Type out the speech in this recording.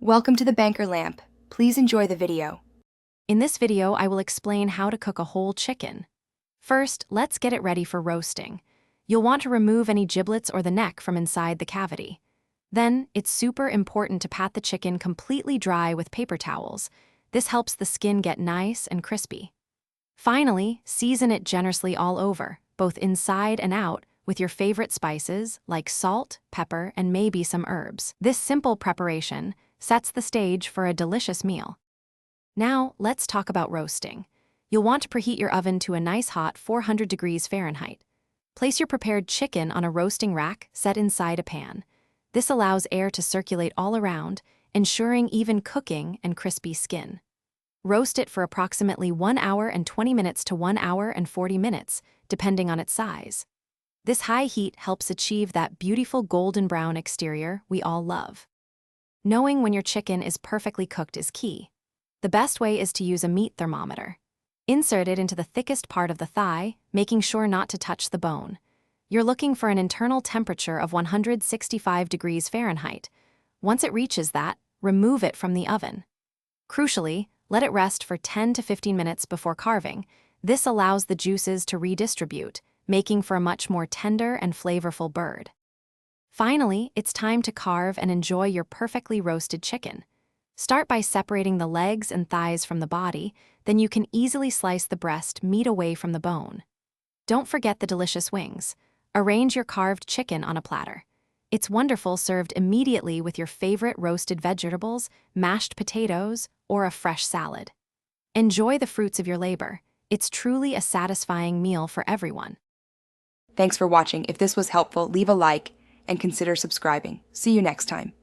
Welcome to the Banker Lamp. Please enjoy the video. In this video, I will explain how to cook a whole chicken. First, let's get it ready for roasting. You'll want to remove any giblets or the neck from inside the cavity. Then, it's super important to pat the chicken completely dry with paper towels. This helps the skin get nice and crispy. Finally, season it generously all over, both inside and out, with your favorite spices like salt, pepper, and maybe some herbs. This simple preparation sets the stage for a delicious meal. Now, let's talk about roasting. You'll want to preheat your oven to a nice hot 400 degrees Fahrenheit. Place your prepared chicken on a roasting rack set inside a pan. This allows air to circulate all around, ensuring even cooking and crispy skin. Roast it for approximately 1 hour and 20 minutes to 1 hour and 40 minutes, depending on its size. This high heat helps achieve that beautiful golden brown exterior we all love. Knowing when your chicken is perfectly cooked is key. The best way is to use a meat thermometer. Insert it into the thickest part of the thigh, making sure not to touch the bone. You're looking for an internal temperature of 165 degrees Fahrenheit. Once it reaches that, remove it from the oven. Crucially, let it rest for 10 to 15 minutes before carving. This allows the juices to redistribute, making for a much more tender and flavorful bird. Finally, it's time to carve and enjoy your perfectly roasted chicken. Start by separating the legs and thighs from the body, then you can easily slice the breast meat away from the bone. Don't forget the delicious wings. Arrange your carved chicken on a platter. It's wonderful served immediately with your favorite roasted vegetables, mashed potatoes, or a fresh salad. Enjoy the fruits of your labor. It's truly a satisfying meal for everyone. Thanks for watching. If this was helpful, leave a like and consider subscribing. See you next time.